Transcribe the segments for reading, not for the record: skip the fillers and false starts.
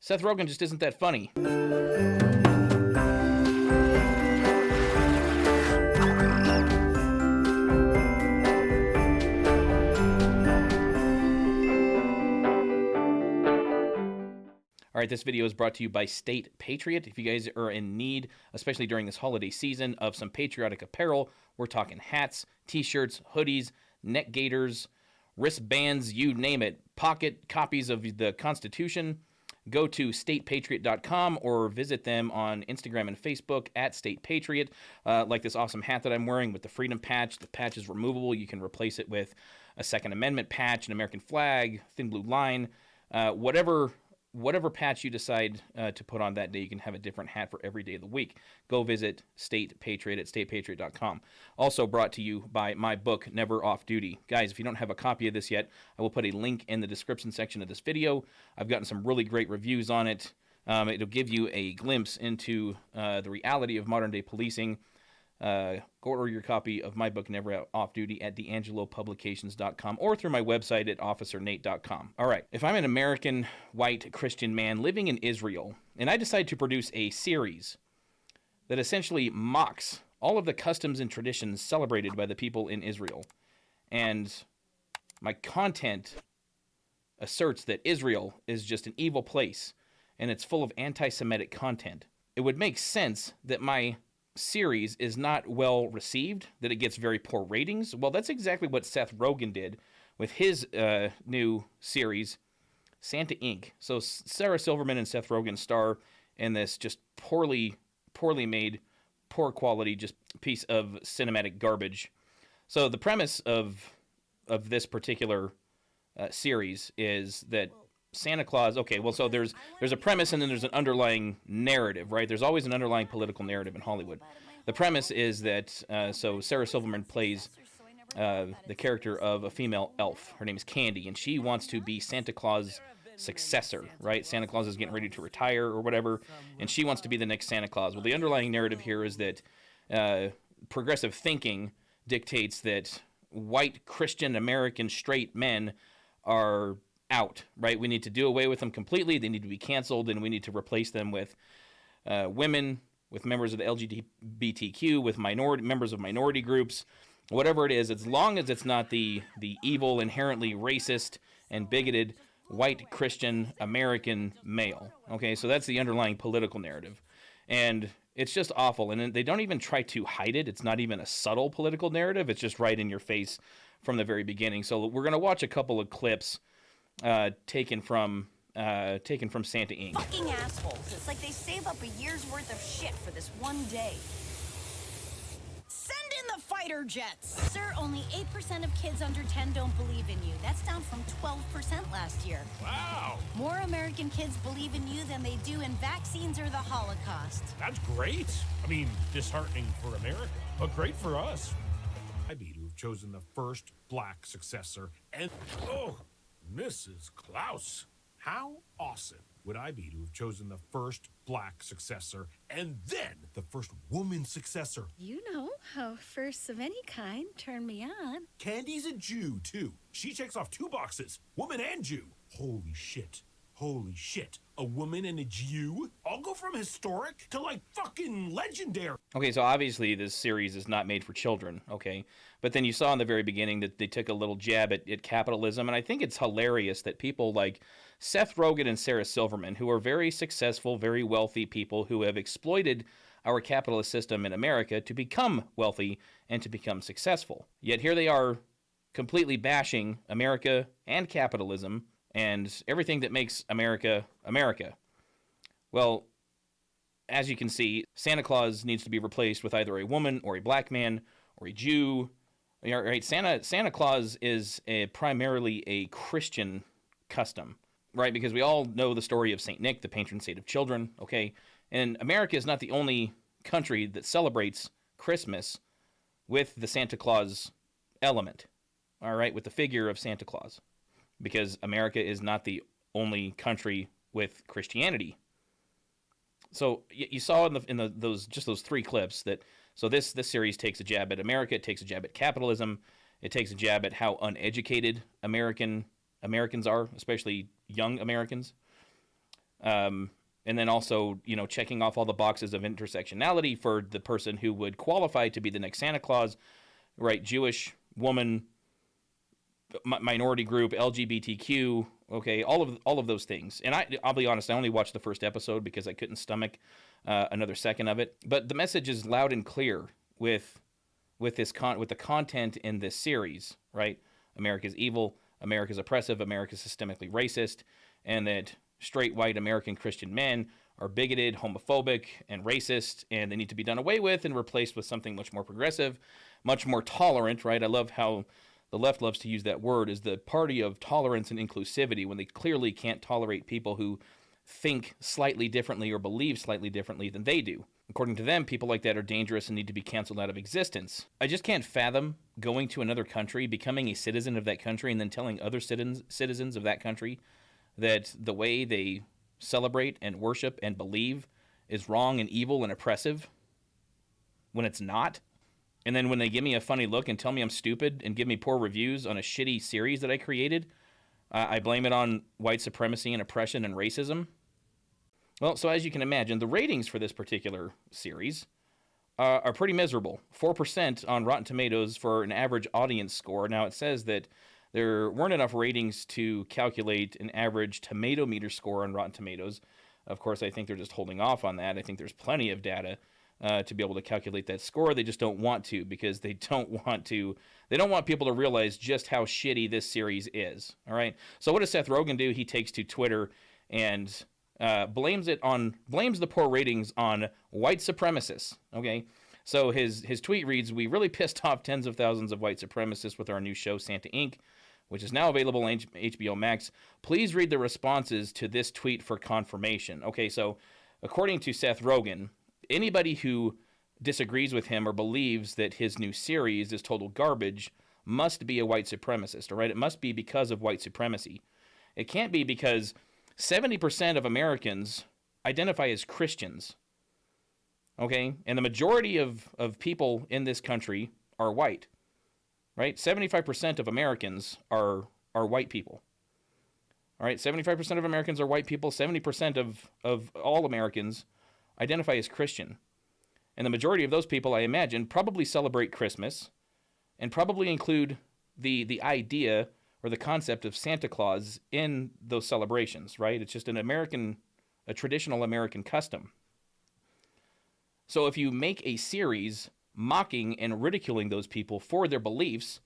Seth Rogan just isn't that funny. All right, this video is brought to you by State Patriot. If you guys are in need, especially during this holiday season, of some patriotic apparel, we're talking hats, t-shirts, hoodies, neck gaiters, wristbands, you name it, pocket copies of the Constitution, go to statepatriot.com or visit them on Instagram and Facebook at State Patriot. Like this awesome hat that I'm wearing with the Freedom Patch. The patch is removable. You can replace it with a Second Amendment patch, an American flag, thin blue line, whatever patch you decide to put on that day. You can have a different hat for every day of the week. Go visit State Patriot at statepatriot.com. Also brought to you by my book, Never Off Duty. Guys, if you don't have a copy of this yet, I will put a link in the description section of this video. I've gotten some really great reviews on it. It'll give you a glimpse into the reality of modern-day policing. Go order your copy of my book, Never Off Duty, at DeAngeloPublications.com or through my website at OfficerNate.com. All right, if I'm an American white Christian man living in Israel, and I decide to produce a series that essentially mocks all of the customs and traditions celebrated by the people in Israel, and my content asserts that Israel is just an evil place and it's full of anti-Semitic content, it would make sense that my series is not well received, that it gets very poor ratings. Well, that's exactly what Seth Rogan did with his new series, Santa Inc. So Sarah Silverman and Seth Rogan star in this just poorly made, poor quality, just piece of cinematic garbage. So the premise of this particular series is that Santa Claus, okay, well, so there's a premise and then there's an underlying narrative, right? There's always an underlying political narrative in Hollywood. The premise is that, so Sarah Silverman plays the character of a female elf. Her name is Candy, and she wants to be Santa Claus' successor, right? Santa Claus is getting ready to retire or whatever, and she wants to be the next Santa Claus. Well, the underlying narrative here is that progressive thinking dictates that white Christian American straight men are out, right? We need to do away with them completely. They need to be canceled, and we need to replace them with women, with members of the LGBTQ, with members of minority groups, whatever it is, as long as it's not the evil, inherently racist and bigoted white Christian American male. Okay, so that's the underlying political narrative. And it's just awful. And they don't even try to hide it. It's not even a subtle political narrative. It's just right in your face from the very beginning. So we're going to watch a couple of clips taken from Santa Inc. Fucking assholes. It's like they save up a year's worth of shit for this one day. Send in the fighter jets! Sir, only 8% of kids under 10 don't believe in you. That's down from 12% last year. Wow! More American kids believe in you than they do in vaccines or the Holocaust. That's great. I mean, disheartening for America, but great for us. I'd be to have chosen the first black successor and... Oh! Mrs. Klaus, how awesome would I be to have chosen the first black successor and then the first woman successor? You know how firsts of any kind turn me on. Candy's a Jew, too. She checks off 2 boxes, woman and Jew. Holy shit. Holy shit. A woman and a Jew? I'll go from historic to, like, fucking legendary. Okay, so obviously this series is not made for children, okay? But then you saw in the very beginning that they took a little jab at capitalism, and I think it's hilarious that people like Seth Rogan and Sarah Silverman, who are very successful, very wealthy people who have exploited our capitalist system in America to become wealthy and to become successful. Yet here they are completely bashing America and capitalism and everything that makes America, America. Well, as you can see, Santa Claus needs to be replaced with either a woman or a black man or a Jew. Right? Santa Claus is primarily a Christian custom, right? Because we all know the story of Saint Nick, the patron saint of children, okay? And America is not the only country that celebrates Christmas with the Santa Claus element, all right, with the figure of Santa Claus. Because America is not the only country with Christianity. So you saw in those 3 clips that so this series takes a jab at America, it takes a jab at capitalism, it takes a jab at how uneducated Americans are, especially young Americans. And then also, checking off all the boxes of intersectionality for the person who would qualify to be the next Santa Claus, right? Jewish, woman, minority group, LGBTQ, okay, all of those things. And I'll be honest, I only watched the first episode because I couldn't stomach another second of it. But the message is loud and clear with the content in this series, right? America's evil, America's oppressive, America's systemically racist, and that straight white American Christian men are bigoted, homophobic, and racist, and they need to be done away with and replaced with something much more progressive, much more tolerant, right? I love how the left loves to use that word, is the party of tolerance and inclusivity, when they clearly can't tolerate people who think slightly differently or believe slightly differently than they do. According to them, people like that are dangerous and need to be canceled out of existence. I just can't fathom going to another country, becoming a citizen of that country, and then telling other citizens of that country that the way they celebrate and worship and believe is wrong and evil and oppressive when it's not. And then when they give me a funny look and tell me I'm stupid and give me poor reviews on a shitty series that I created, I blame it on white supremacy and oppression and racism. Well, so as you can imagine, the ratings for this particular series are pretty miserable. 4% on Rotten Tomatoes for an average audience score. Now, it says that there weren't enough ratings to calculate an average tomato meter score on Rotten Tomatoes. Of course, I think they're just holding off on that. I think there's plenty of data to be able to calculate that score. They just don't want to, because they don't want people to realize just how shitty this series is. All right. So what does Seth Rogan do? He takes to Twitter and blames the poor ratings on white supremacists. Okay. So his tweet reads, "We really pissed off tens of thousands of white supremacists with our new show, Santa Inc., which is now available on HBO Max. Please read the responses to this tweet for confirmation." Okay, so according to Seth Rogan, anybody who disagrees with him or believes that his new series is total garbage must be a white supremacist, all right? It must be because of white supremacy. It can't be because 70% of Americans identify as Christians, okay? And the majority of people in this country are white, right? 75% of Americans are white people. All right, 75% of Americans are white people. 70% of all Americans identify as Christian. And the majority of those people, I imagine, probably celebrate Christmas and probably include the idea or the concept of Santa Claus in those celebrations, right? It's just a traditional American custom. So if you make a series mocking and ridiculing those people for their beliefs,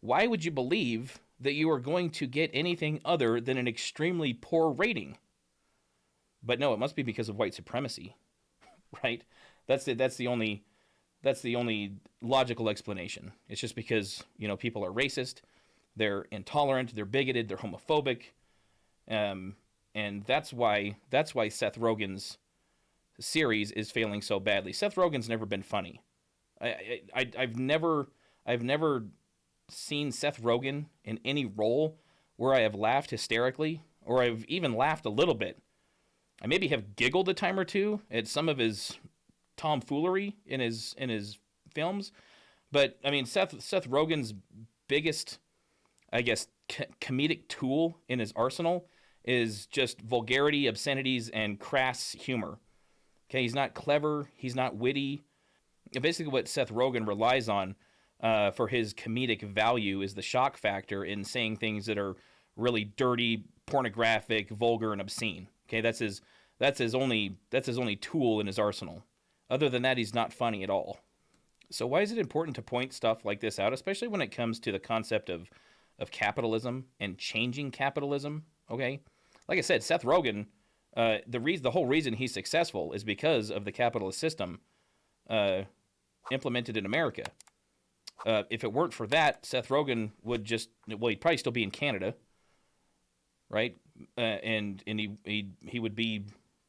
why would you believe that you are going to get anything other than an extremely poor rating? But no, it must be because of white supremacy, right? That's the only logical explanation. It's just because, people are racist, they're intolerant, they're bigoted, they're homophobic, and that's why Seth Rogen's series is failing so badly. Seth Rogen's never been funny. I've never seen Seth Rogen in any role where I have laughed hysterically, or I've even laughed a little bit. I maybe have giggled a time or two at some of his tomfoolery in his films, but I mean Seth Rogen's biggest, I guess, comedic tool in his arsenal is just vulgarity, obscenities, and crass humor. Okay, he's not clever, he's not witty. Basically, what Seth Rogen relies on for his comedic value is the shock factor in saying things that are really dirty, pornographic, vulgar, and obscene. Okay, that's his only tool in his arsenal. Other than that, he's not funny at all. So why is it important to point stuff like this out, especially when it comes to the concept of capitalism and changing capitalism? Okay, like I said, Seth Rogen, the whole reason he's successful is because of the capitalist system implemented in America. If it weren't for that, Seth Rogen would he'd probably still be in Canada, right? And he would be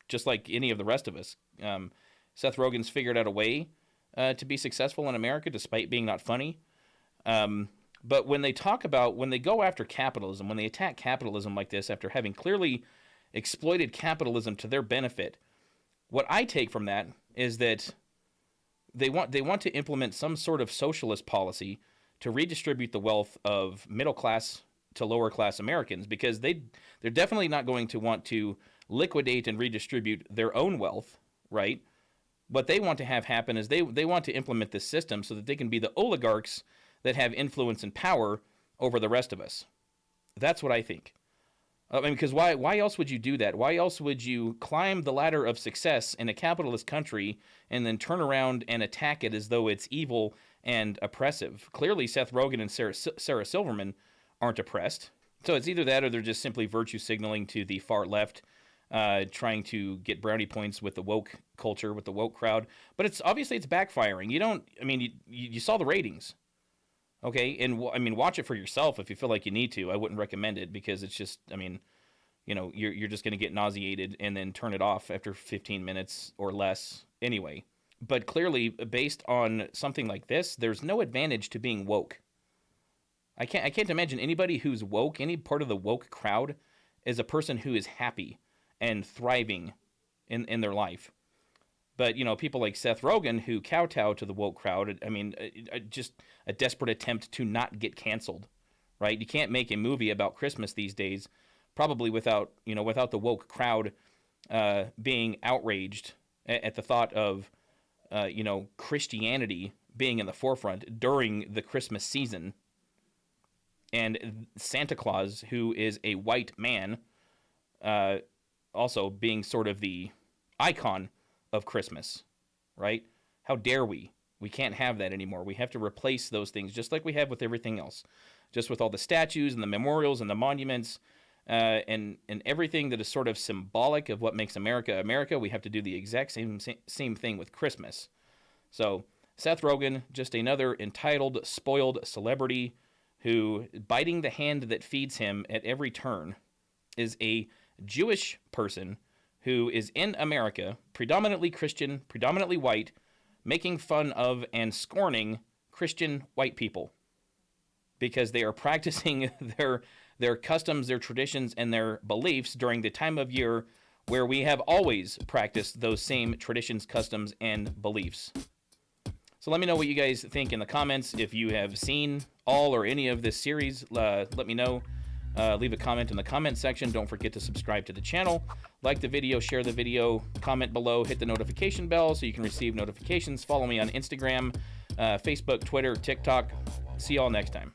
just like any of the rest of us. Seth Rogen's figured out a way to be successful in America despite being not funny. But when they go after capitalism, when they attack capitalism like this after having clearly exploited capitalism to their benefit, what I take from that is that they want to implement some sort of socialist policy to redistribute the wealth of middle class to lower class Americans, because they're definitely not going to want to liquidate and redistribute their own wealth, right? What they want to have happen is they want to implement this system so that they can be the oligarchs that have influence and power over the rest of us. That's what I think. I mean, because why else would you do that? Why else would you climb the ladder of success in a capitalist country and then turn around and attack it as though it's evil and oppressive? Clearly, Seth Rogan and Sarah Silverman aren't oppressed. So it's either that or they're just simply virtue signaling to the far left, trying to get brownie points with the woke culture, with the woke crowd. But it's obviously it's backfiring. You saw the ratings. Okay, and watch it for yourself if you feel like you need to. I wouldn't recommend it because it's just, you're just going to get nauseated and then turn it off after 15 minutes or less anyway. But clearly, based on something like this, there's no advantage to being woke. I can't imagine anybody who's woke, any part of the woke crowd, is a person who is happy and thriving in their life. But, people like Seth Rogan who kowtow to the woke crowd, just a desperate attempt to not get canceled, right? You can't make a movie about Christmas these days, probably without the woke crowd being outraged at the thought of, Christianity being in the forefront during the Christmas season. And Santa Claus, who is a white man, also being sort of the icon of Christmas, right? How dare we? We can't have that anymore. We have to replace those things just like we have with everything else, just with all the statues and the memorials and the monuments and everything that is sort of symbolic of what makes America America. We have to do the exact same thing with Christmas. So Seth Rogan, just another entitled, spoiled celebrity who, biting the hand that feeds him at every turn, is a Jewish person who is in America, predominantly Christian, predominantly white, making fun of and scorning Christian white people because they are practicing their customs, their traditions, and their beliefs during the time of year where we have always practiced those same traditions, customs, and beliefs. So let me know what you guys think in the comments. If you have seen all or any of this series, let me know. Leave a comment in the comment section. Don't forget to subscribe to the channel. Like the video, share the video, comment below, hit the notification bell so you can receive notifications. Follow me on Instagram, Facebook, Twitter, TikTok. See y'all next time.